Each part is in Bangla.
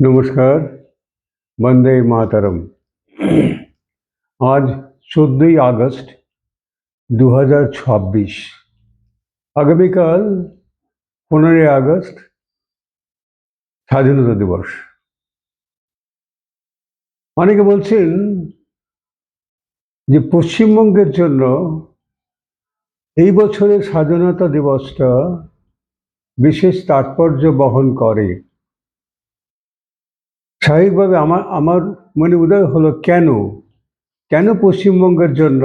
নমস্কার। বন্দে মাতরম। আজ 14ই আগস্ট 2026। আগামীকাল 15ই আগস্ট স্বাধীনতা দিবস। অনেকে বলছেন যে পশ্চিমবঙ্গের জন্য এই বছরের স্বাধীনতা দিবসটা বিশেষ তাৎপর্য বহন করে। স্বাভাবিকভাবে আমার মনে উদয় হলো কেন পশ্চিমবঙ্গের জন্য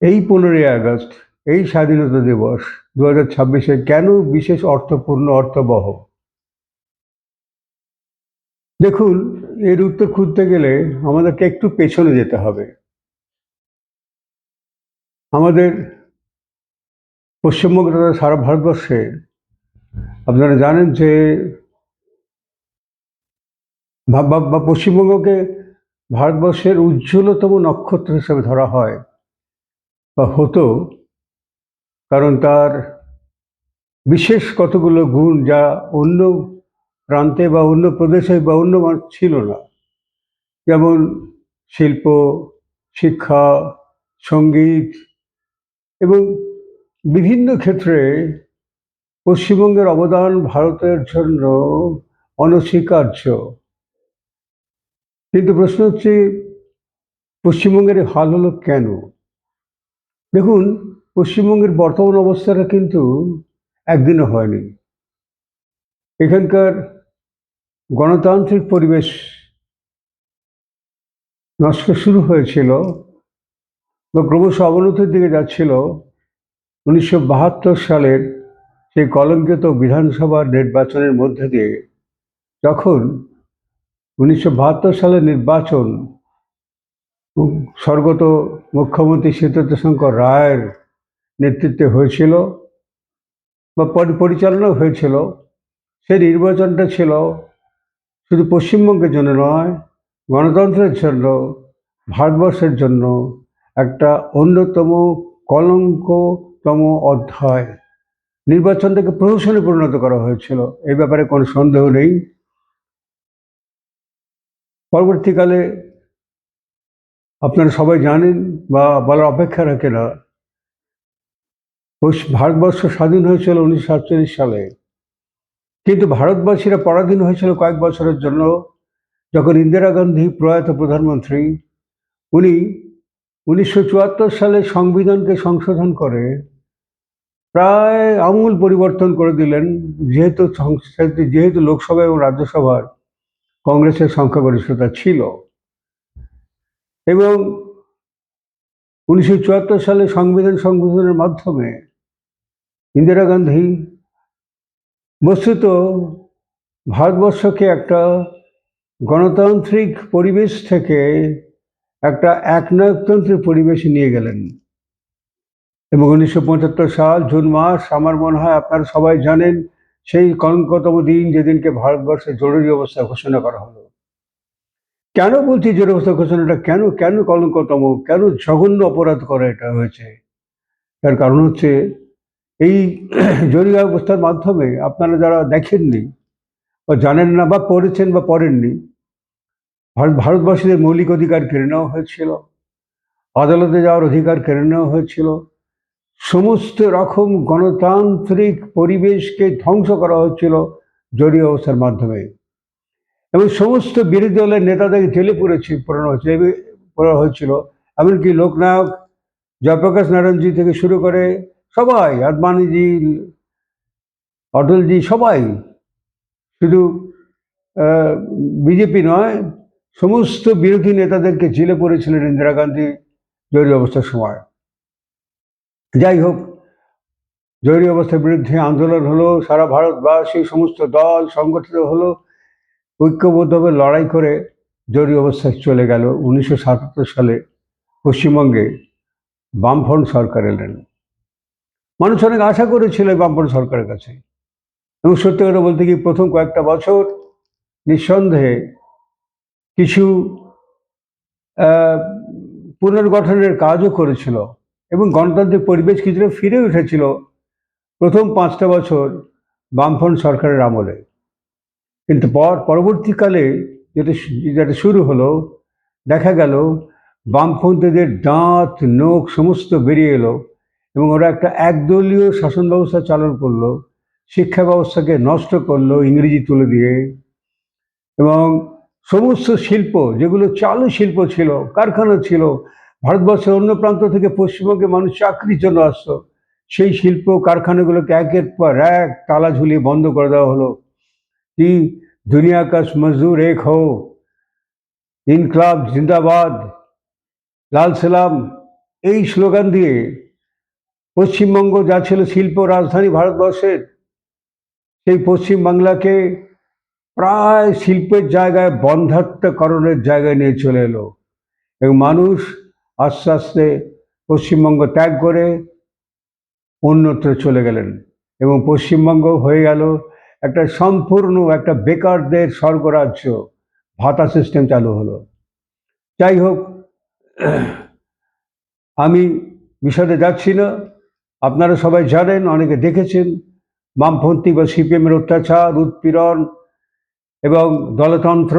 এই 15ই আগস্ট, এই স্বাধীনতা দিবস 2026 কেন বিশেষ অর্থপূর্ণ, অর্থবহ? দেখুন, এর উত্তর খুঁজতে গেলে আমাদেরকে একটু পেছনে যেতে হবে। আমাদের পশ্চিমবঙ্গ তথা সারা ভারতবর্ষে আপনারা জানেন যে পশ্চিমবঙ্গকে ভারতবর্ষের উজ্জ্বলতম নক্ষত্র হিসেবে ধরা হয় বা হতো, কারণ তার বিশেষ কতগুলো গুণ যা অন্য প্রান্তে বা অন্য প্রদেশে বা অন্য ছিল না। যেমন শিল্প, শিক্ষা, সঙ্গীত এবং বিভিন্ন ক্ষেত্রে পশ্চিমবঙ্গের অবদান ভারতের জন্য অনস্বীকার্য। কিন্তু প্রশ্ন হচ্ছে, পশ্চিমবঙ্গের হাল হলো কেন? দেখুন, পশ্চিমবঙ্গের বর্তমান অবস্থাটা কিন্তু একদিনও হয়নি। এখানকার গণতান্ত্রিক পরিবেশ নষ্ট শুরু হয়েছিল বা ক্রমশ অবনতির দিকে যাচ্ছিল 1972 সালের সেই কলঙ্কিত বিধানসভার নির্বাচনের মধ্যে দিয়ে। যখন 1972 সালের নির্বাচন স্বর্গত মুখ্যমন্ত্রী শীতত শঙ্কর রায়ের নেতৃত্বে হয়েছিল বা পরিচালনাও হয়েছিল, সেই নির্বাচনটা ছিল শুধু পশ্চিমবঙ্গের জন্য নয়, গণতন্ত্রের জন্য, ভারতবর্ষের জন্য একটা অন্যতম কলঙ্কতম অধ্যায়। নির্বাচনটাকে প্রহসনে পরিণত করা হয়েছিল, এই ব্যাপারে কোনো সন্দেহ নেই। পরবর্তীকালে আপনারা সবাই জানেন বা বলার অপেক্ষা রাখে না, ভারতবর্ষ স্বাধীন হয়েছিল 1947 সালে, কিন্তু ভারতবাসীরা পরাধীন হয়েছিল কয়েক বছরের জন্য, যখন ইন্দিরা গান্ধী প্রয়াত প্রধানমন্ত্রী, উনি 1974 সালে সংবিধানকে সংশোধন করে প্রায় আমূল পরিবর্তন করে দিলেন, যেহেতু লোকসভা এবং রাজ্যসভার কংগ্রেসের সংখ্যাগরিষ্ঠতা ছিল। এবং 1974 সালে সংবিধান সংশোধনের মাধ্যমে ইন্দিরা গান্ধী বস্তুত ভারতবর্ষকে একটা গণতান্ত্রিক পরিবেশ থেকে একটা একনায়কতন্ত্রের পরিবেশে নিয়ে গেলেন। এবং 1975 সাল জুন মাস, আমার মনে হয় আপনারা সবাই জানেন, সেই কলঙ্কতম দিন, যেদিনকে ভারতবর্ষে জরুরি অবস্থা ঘোষণা করা হলো। কেন বলছি জরুরি অবস্থা ঘোষণাটা কেন কলঙ্কতম, কেন জঘন্য অপরাধ করা এটা হয়েছে? তার কারণ হচ্ছে, এই জরুরি অবস্থার মাধ্যমে আপনারা যারা দেখেননি বা জানেন না বা পড়েছেন বা পড়েননি, ভারতবাসীদের মৌলিক অধিকার কেড়ে নেওয়া হয়েছিল, আদালতে যাওয়ার অধিকার কেড়ে নেওয়া হয়েছিল, সমস্ত রকম গণতান্ত্রিক পরিবেশকে ধ্বংস করা হচ্ছিল জরুরি অবস্থার মাধ্যমে। এবং সমস্ত বিরোধী দলের নেতাদের জেলে পড়া হয়েছিল। এমনকি লোকনায়ক জয়প্রকাশ নারায়ণজি থেকে শুরু করে সবাই, আদবানিজি, অটলজি, সবাই, শুধু বিজেপি নয়, সমস্ত বিরোধী নেতাদেরকে জেলে পড়েছিলেন ইন্দিরা গান্ধী জরুরি অবস্থার সময়। যাই হোক, জরুরি অবস্থার বিরুদ্ধে আন্দোলন হলো, সারা ভারতবাসী সমস্ত দল সংগঠিত হলো, ঐক্যবদ্ধভাবে লড়াই করে জরুরি অবস্থায় চলে গেল। 1977 সালে পশ্চিমবঙ্গে বামফ্রন্ট সরকার এলেন। মানুষ অনেক আশা করেছিল বামফ্রন্ট সরকারের কাছে, এবং সত্যি কথা বলতে কি, প্রথম কয়েকটা বছর নিঃসন্দেহে কিছু পুনর্গঠনের কাজও করেছিল এবং গণতান্ত্রিক পরিবেশ কিছুটা ফিরে উঠেছিল প্রথম 5টা বছর বামফ্রন্ট সরকারের আমলে। কিন্তু পরবর্তীকালে যেটা যেটা শুরু হলো, দেখা গেল বামপন্থীদের দাঁত নখ সমস্ত বেরিয়ে এলো এবং ওরা একটা একদলীয় শাসন ব্যবস্থা চালু করলো, শিক্ষা ব্যবস্থাকে নষ্ট করলো ইংরেজি তুলে দিয়ে, এবং সমস্ত শিল্প যেগুলো চালু শিল্প ছিল, কারখানা ছিল, ভারতবর্ষের অন্য প্রান্ত থেকে পশ্চিমবঙ্গে মানুষ চাকরির জন্য আসতো, সেই শিল্প কারখানাগুলোকে একের পর এক তালা ঝুলিয়ে বন্ধ করে দেওয়া হলো। কি দুনিয়া কা মজদুর এক হো, ইনকলাব জিন্দাবাদ, লাল সালাম, এই স্লোগান দিয়ে পশ্চিমবঙ্গ যা ছিল শিল্প রাজধানী ভারতবর্ষের, সেই পশ্চিমবাংলাকে প্রায় শিল্পের জায়গায় বন্ধ্যাত্বকরণের জায়গায় নিয়ে চলে এলো এবং মানুষ আস্তে আস্তে পশ্চিমবঙ্গ ত্যাগ করে অন্যত্র চলে গেলেন এবং পশ্চিমবঙ্গ হয়ে গেল একটা সম্পূর্ণ একটা বেকারদের স্বর্গরাজ্য, ভাতা সিস্টেম চালু হলো। যাই হোক, আমি বিশদে যাচ্ছি না, আপনারা সবাই জানেন, অনেকে দেখেছেন বামপন্থী বা সিপিএমের অত্যাচার, উৎপীড়ন এবং দলতন্ত্র,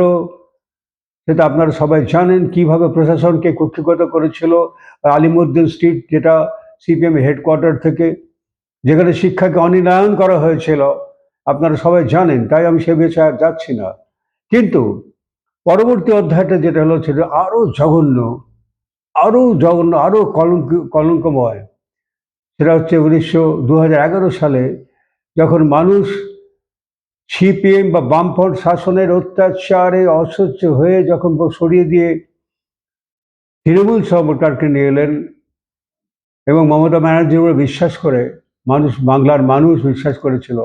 সেটা আপনারা সবাই জানেন কিভাবে প্রশাসনকে কুক্ষিগত করেছিল। আলিমুদ্দিন স্ট্রিট, যেটা সিপিএম হেডকোয়ার্টার থেকে, যেখানে শিক্ষাকে অনিলায়ন করা হয়েছিল, আপনারা সবাই জানেন, তাই আমি সে বিষয়ে আর যাচ্ছি না। কিন্তু পরবর্তী অধ্যায়টা যেটা হলো সেটা আরও জঘন্য, আরও কলঙ্কময়। সেটা হচ্ছে 2011 সালে যখন মানুষ সিপিএম বা বামফ্রন্ট শাসনের অত্যাচারে অসহ্য হয়ে যখন সরিয়ে দিয়ে তৃণমূল সরকারকে নিয়ে এলেন এবং মমতা ব্যানার্জির উপরে বিশ্বাস করে বাংলার মানুষ বিশ্বাস করেছিল,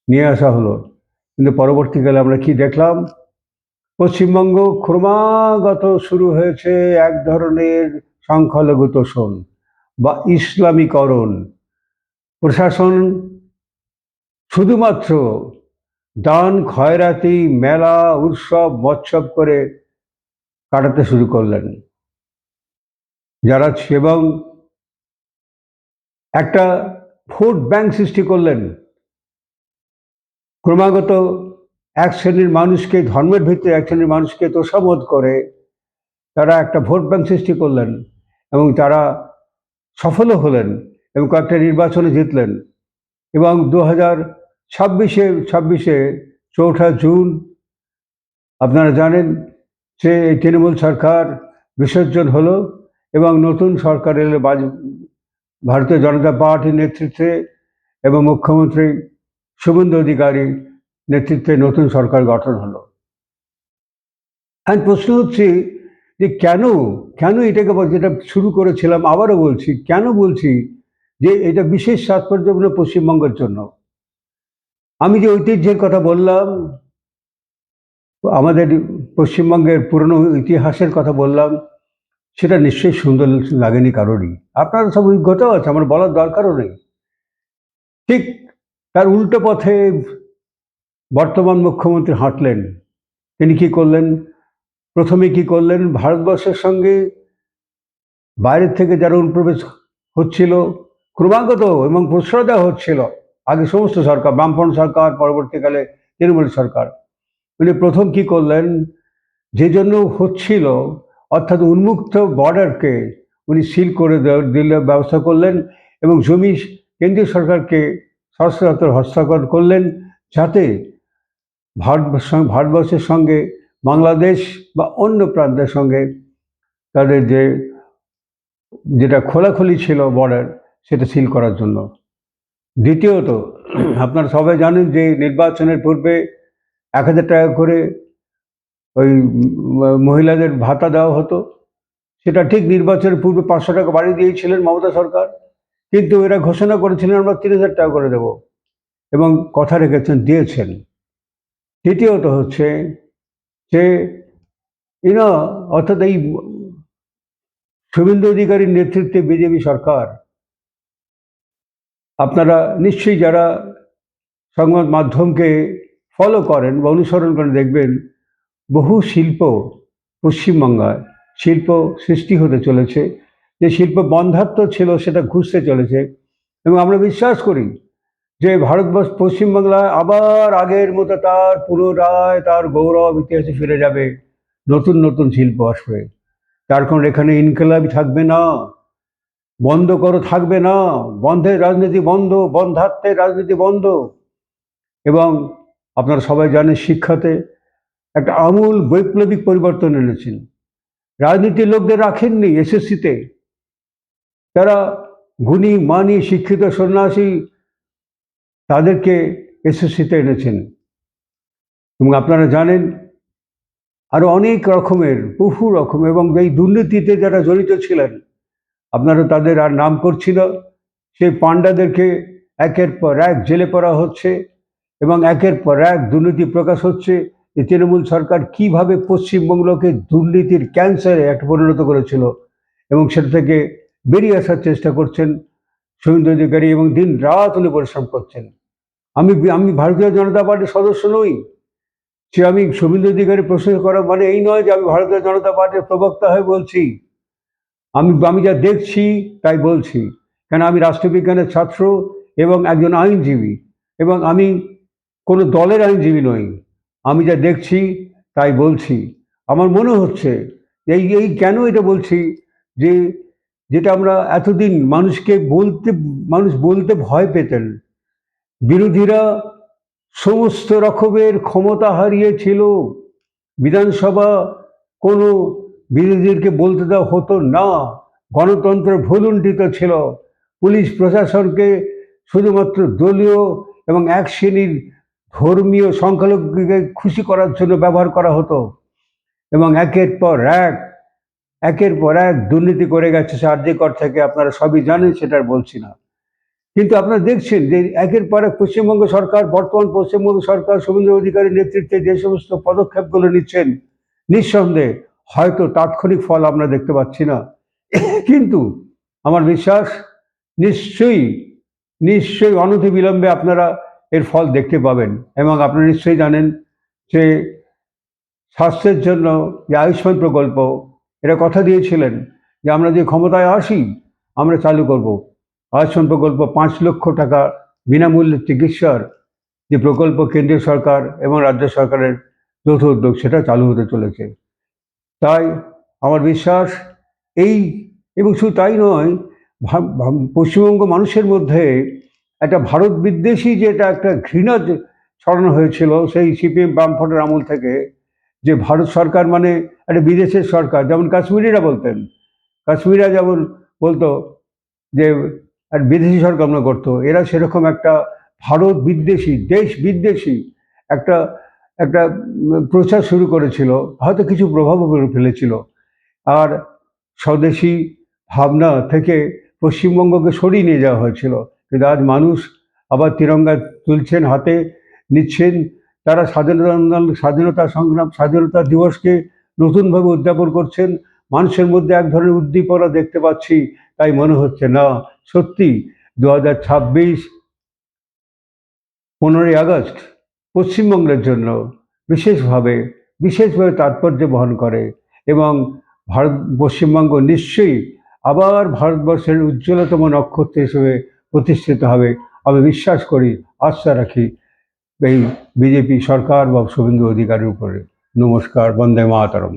নিয়ে আসা হলো। কিন্তু পরবর্তীকালে আমরা কি দেখলাম? পশ্চিমবঙ্গ ক্রমাগত শুরু হয়েছে এক ধরনের সংখ্যালঘু তোষণ বা ইসলামীকরণ। প্রশাসন শুধুমাত্র দান খয়রাতি, মেলা, উৎসব, মৎসব করে কাটাতে শুরু করলেন যারা, এবং একটা ভোট ব্যাংক সৃষ্টি করলেন। ক্রমাগত এক শ্রেণীর মানুষকে, ধর্মের ভিত্তিতে এক শ্রেণীর মানুষকে তোষামোদ করে তারা একটা ভোট ব্যাংক সৃষ্টি করলেন এবং তারা সফলও হলেন এবং কয়েকটা নির্বাচনে জিতলেন। এবং 2026-এ 4ঠা জুন আপনারা জানেন যে এই তৃণমূল সরকার বিসর্জন হলো এবং নতুন সরকার এলো ভারতীয় জনতা পার্টির নেতৃত্বে এবং মুখ্যমন্ত্রী শুভেন্দু অধিকারী নেতৃত্বে নতুন সরকার গঠন হলো। আর প্রশ্ন হচ্ছে যে কেন এটাকে, যেটা শুরু করেছিলাম আবারও বলছি, কেন বলছি যে এটা বিশেষ তাৎপর্যপূর্ণ পশ্চিমবঙ্গের জন্য। আমি যে ঐতিহ্যের কথা বললাম, আমাদের পশ্চিমবঙ্গের পুরনো ইতিহাসের কথা বললাম, সেটা নিশ্চয়ই সুন্দর লাগেনি কারোরই। আপনারা সব অভিজ্ঞতাও আছে, আমার বলার দরকারও নেই। ঠিক তার উল্টো পথে বর্তমান মুখ্যমন্ত্রী হাঁটলেন। তিনি কি করলেন? প্রথমে কি করলেন? ভারতবর্ষের সঙ্গে বাইরের থেকে যারা অনুপ্রবেশ হচ্ছিল ক্রমাগত এবং প্রশ্রয় দেওয়া হচ্ছিল, আগে সমস্ত সরকার, বামফ্রন্ট সরকার, পরবর্তীকালে তৃণমূল সরকার, উনি প্রথম কি করলেন? যে জন্য হচ্ছিল, অর্থাৎ উন্মুক্ত বর্ডারকে উনি সিল করে দিলে ব্যবস্থা করলেন এবং জমি কেন্দ্রীয় সরকারকে স্বরাষ্ট্র হস্তান্তর করলেন, যাতে ভারতবর্ষের সঙ্গে বাংলাদেশ বা অন্য প্রান্তের সঙ্গে তাদের যেটা খোলাখুলি ছিল বর্ডার, সেটা সিল করার জন্য। দ্বিতীয়ত, আপনারা সবাই জানেন যে নির্বাচনের পূর্বে 1000 টাকা করে ওই মহিলাদের ভাতা দেওয়া হতো। সেটা ঠিক নির্বাচনের পূর্বে 500 টাকা বাড়িয়ে দিয়েছিলেন মমতা সরকার, কিন্তু এরা ঘোষণা করেছিলেন আমরা 3000 টাকা করে দেব এবং কথা রেখেছেন, দিয়েছেন। তৃতীয়ত হচ্ছে যে অর্থাৎ এই শুভেন্দু অধিকারীর নেতৃত্বে বিজেপি সরকার, আপনারা নিশ্চয়ই যারা সংবাদ মাধ্যমকে ফলো করেন বা অনুসরণ করেন দেখবেন বহু শিল্প পশ্চিমবাংলায় শিল্প সৃষ্টি হতে চলেছে। যে শিল্প বন্ধ্যাত্ব ছিল সেটা ঘুষতে চলেছে এবং আমরা বিশ্বাস করি যে ভারতবর্ষ পশ্চিমবাংলায় আবার আগের মতো তার পুনরায় তার গৌরব ইতিহাসে ফিরে যাবে, নতুন নতুন শিল্প আসবে। তার কারণ এখানে ইনকলাবি থাকবে না, বন্ধ করো থাকবে না, বন্ধের রাজনীতি বন্ধ, বন্ধাত্মের রাজনীতি বন্ধ। এবং আপনারা সবাই জানেন শিক্ষাতে একটা আমূল বৈপ্লবিক পরিবর্তন এনেছেন। রাজনীতির লোকদের রাখেননি এসএসসিতে, তারা গুণী মানি শিক্ষিত সন্ন্যাসী তাদেরকে এসএসসিতে এনেছেন। এবং আপনারা জানেন আরো অনেক রকমের বহু রকম, এবং এই দুর্নীতিতে যারা জড়িত ছিলেন আপনারা তাদের আর নাম করছি না, সেই পাণ্ডাদেরকে একের পর এক জেলে পড়া হচ্ছে এবং একের পর এক দুর্নীতি প্রকাশ হচ্ছে। যে তৃণমূল সরকার কিভাবে পশ্চিমবঙ্গকে দুর্নীতির ক্যান্সারে একটা পরিণত করেছিল এবং সেটা থেকে বেরিয়ে আসার চেষ্টা করছেন শুভেন্দু অধিকারী, এবং দিন রাত উনি পরিশ্রম করছেন। আমি ভারতীয় জনতা পার্টির সদস্য নই, সে আমি শুভেন্দু অধিকারী প্রশ্ন করা মানে এই নয় যে আমি ভারতীয় জনতা পার্টির প্রবক্তা হয়ে বলছি। আমি যা দেখছি তাই বলছি, কেন আমি রাষ্ট্রবিজ্ঞানের ছাত্র এবং একজন আইনজীবী, এবং আমি কোনো দলের আইনজীবী নই। আমি যা দেখছি তাই বলছি। আমার মনে হচ্ছে এই কেন এটা বলছি, যে যেটা আমরা এতদিন মানুষ বলতে ভয় পেতেন। বিরোধীরা সমস্ত রকমের ক্ষমতা হারিয়েছিল, বিধানসভা কোনো বিরোধীদেরকে বলতে দেওয়া হতো না, গণতন্ত্র ভুলুণ্ঠিত ছিল, পুলিশ প্রশাসনকে শুধুমাত্র দলীয় এবং এক শ্রেণীর ধর্মীয় সংখ্যালঘুকে খুশি করার জন্য ব্যবহার করা হতো, এবং একের পর এক দুর্নীতি করে গেছে সে আরজিকর থেকে, আপনারা সবই জানেন, সেটা আর বলছি না। কিন্তু আপনারা দেখছেন যে একের পর এক পশ্চিমবঙ্গ সরকার, বর্তমান পশ্চিমবঙ্গ সরকার শুভেন্দু অধিকারীর নেতৃত্বে যে সমস্ত পদক্ষেপগুলো নিচ্ছেন, নিঃসন্দেহে হয়তো তাৎক্ষণিক ফল আমরা দেখতে পাচ্ছি না, কিন্তু আমার বিশ্বাস নিশ্চয়ই নিশ্চয়ই অনতিবিলম্বে আপনারা এর ফল দেখতে পাবেন। এবং আপনারা নিশ্চয়ই জানেন যে স্বাস্থ্যের জন্য যে আয়ুষ্মান প্রকল্প, এরা কথা দিয়েছিলেন যে আমরা যে ক্ষমতায় আসি আমরা চালু করব আয়ুষ্মান প্রকল্প, 5 লক্ষ টাকা বিনামূল্যে চিকিৎসার যে প্রকল্প কেন্দ্রীয় সরকার এবং রাজ্য সরকারের যৌথ উদ্যোগ, সেটা চালু হতে চলেছে। তাই আমার বিশ্বাস এই, এবং শুধু তাই নয়, পশ্চিমবঙ্গ মানুষের মধ্যে একটা ভারত বিদ্বেষী যে এটা একটা ঘৃণা ছড়ানো হয়েছিল সেই সিপিএম বামফ্রন্টের আমল থেকে, যে ভারত সরকার মানে একটা বিদেশের সরকার, যেমন কাশ্মীরিরা বলতেন, কাশ্মীরা যেমন বলতো যে আর বিদেশি সরকার মনে করতো, এরা সেরকম একটা ভারত বিদ্বেষী, দেশ বিদ্বেষী একটা একটা প্রচার শুরু করেছিল, হয়তো কিছু প্রভাবও ফেলেছিল। আর স্বদেশী ভাবনা থেকে পশ্চিমবঙ্গকে সরিয়ে নিয়ে যাওয়া হয়েছিল। কিন্তু আজ মানুষ আবার তিরঙ্গা তুলছেন, হাতে নিচ্ছেন, তারা স্বাধীনতা সংগ্রাম, স্বাধীনতা দিবসকে নতুনভাবে উদযাপন করছেন, মানুষের মধ্যে এক ধরনের উদ্দীপনা দেখতে পাচ্ছি। তাই মনে হচ্ছে না, সত্যি 2026 15ই আগস্ট পশ্চিমবঙ্গের জন্য বিশেষভাবে তাৎপর্য বহন করে, এবং পশ্চিমবঙ্গ নিশ্চয়ই আবার ভারতবর্ষের উজ্জ্বলতম নক্ষত্র হিসেবে প্রতিষ্ঠিত হবে। আমি বিশ্বাস করি, আস্থা রাখি এই বিজেপি সরকার বা শুভেন্দু অধিকারীর উপরে। নমস্কার, বন্দে মাতরম।